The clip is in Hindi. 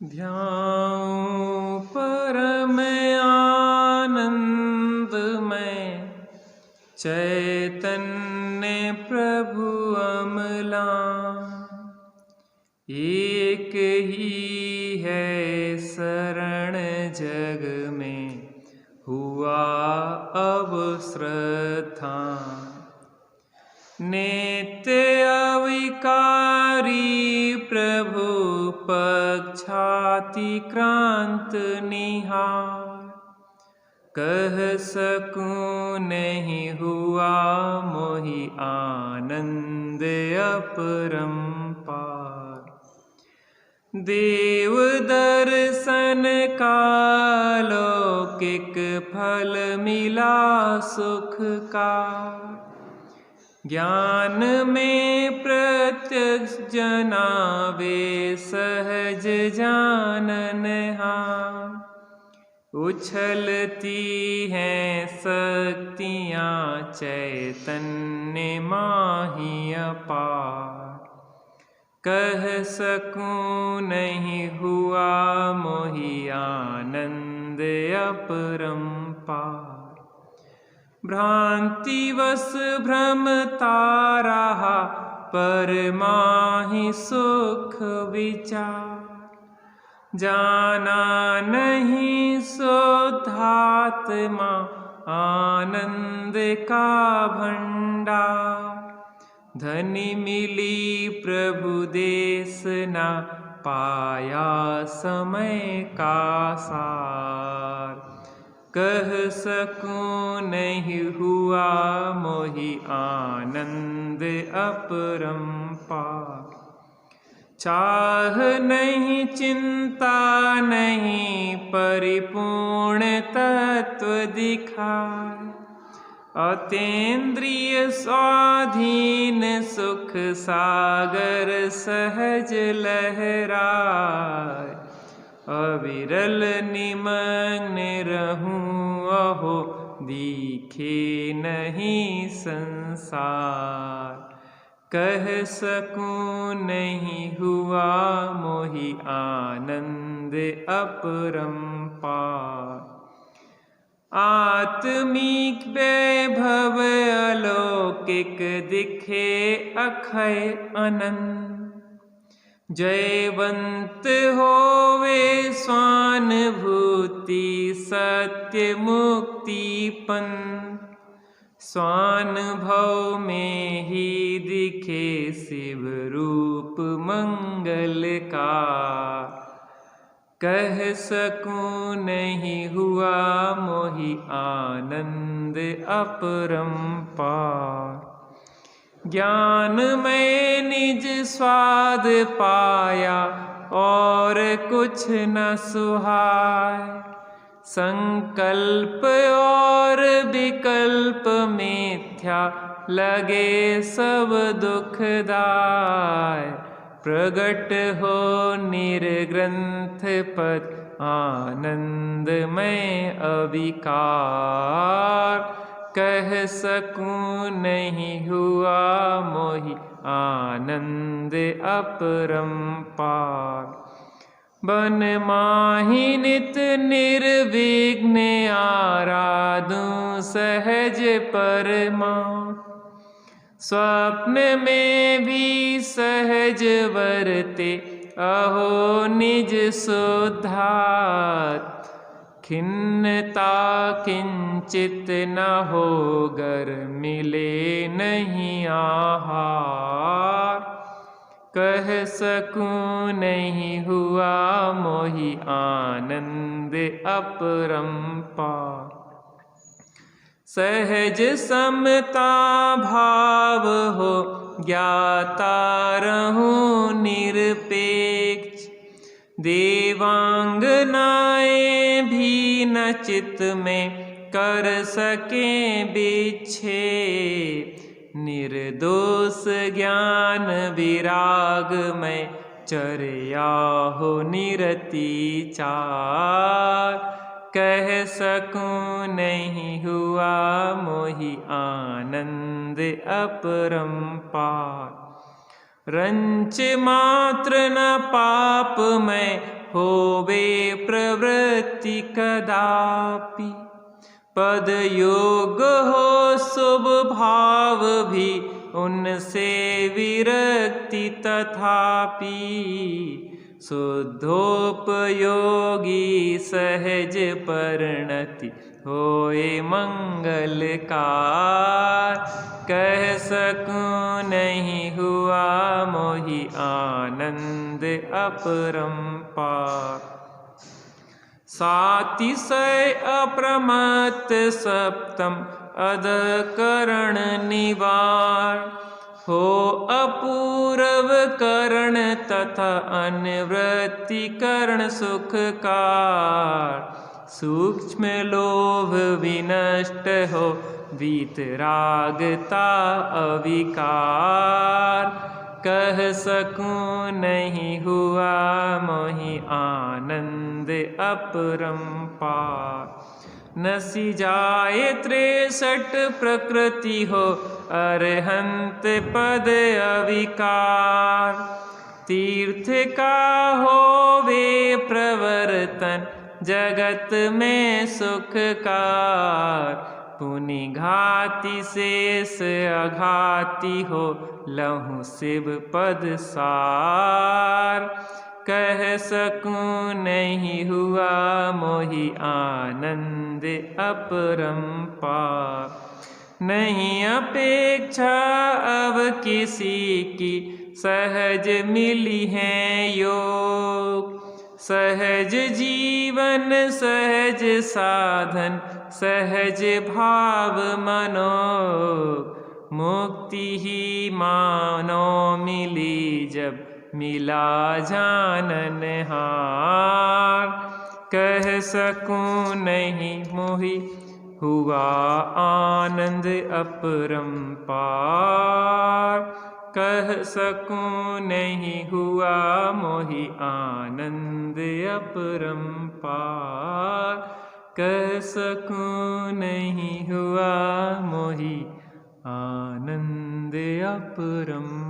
ध्याऊं परम आनंदमय चैतन्य प्रभु अमला। एक ही है शरण जग में हुआ अब श्रद्धा। नित्य अविकारी प्रभु पक्षातिक्रांत निहार। कह सकूं नहीं हुआ मोहि आनंद अपरंपार। देव दर्शन का लौकिक फल मिला सुख का। ज्ञान में प्रत्यक्ष जनावे सहज जानन हां। उछलती हैं शक्तियाँ चैतन्य माही अपार। कह सकूं नहीं हुआ मोहि आनंद अपरंपार। भ्रांतिवश भ्रमता रहा पर माहि सुख विचार। जाना नहीं शुद्धात्मा आनंद का भंडार। धनी मिली प्रभु देशना पाया समय का सार। कह सकूं नहीं हुआ मोहि आनंद अपरंपार। चाह नहीं चिंता नहीं परिपूर्ण तत्व दिखाए। अतीन्द्रिय स्वाधीन सुख सागर सहज लहराए। अविरल निमग्न रहूं अहो दिखे नहीं संसार। कह सकूं नहीं हुआ मोहि आनंद अपरंपार। आत्मिक वैभव अलौकिक दिखे अक्षय अनंत। जयवंत होवे स्वानुभूति सत्य मुक्ति पंथ। स्वानुभव में ही दिखे शिव रूप मंगल का। कह सकूं नहीं हुआ मोहि आनंद अपरंपार। ज्ञान में निज स्वाद पाया और कुछ न सुहाए। संकल्प और विकल्प मिथ्या लगे सब दुखदाय। प्रगट हो निर्ग्रंथ पद आनंदमय अविकार। कह सकूं नहीं हुआ मोहि आनंद अपरंपार। बन माहि नित निर्विघ्न आराधूं सहज परमा। स्वप्न में भी सहज वर्ते अहो निज शुद्धात्। खिन्नता किंचित न हो गर मिले नहीं आहार। कह सकूं नहीं हुआ मोहि आनंद अपरंपार। सहज समता भाव हो ज्ञाता रहूं निरपेक्ष। देवांगनाएं भी न चित्त में कर सके विच्छेद। निर्दोष ज्ञान विराग में चर्या हो निरति चार। कह सकूं नहीं हुआ मोहि आनंद अपरंपार। रंच मात्र न पाप में होवे प्रवृत्ति कदापि। पद योग हो शुभ भाव भी उनसे विरक्ति तथापि। शुद्धोपयोगी सहज परिणति होए मंगलकार। कह सकूं नहीं हुआ मोहि आनंद अपरंपार। सातिशय अप्रमत्त सप्तम अधकरण निवार। हो अपूर्व करण तथा अनिवृत्ति करण सुखकार। सूक्ष्म लोभ विनष्ट हो वीतरागता अविकार। कह सकूं नहीं हुआ मोहि आनंद अपरंपार। नसी जाए 63 प्रकृति हो अरहंत पद अविकार। तीर्थ का हो वे प्रवर्तन जगत में सुखकार। पुनि घाति शेष अघाति हो लहु शिव पद सार। कह सकूं नहीं हुआ मोहि आनंद अपरंपार। नहीं अपेक्षा अब किसी की सहज मिली है योग। सहज जीवन सहज साधन सहज भाव मनोग। मुक्ति ही मानो मिली जब मिला जाननहार। कह सकूं नहीं मोहि हुआ आनंद अपरंपार। कह सकूं नहीं हुआ मोहि आनंद अपरंपार। कह सकूं नहीं हुआ मोहि आनंद अपरंपार।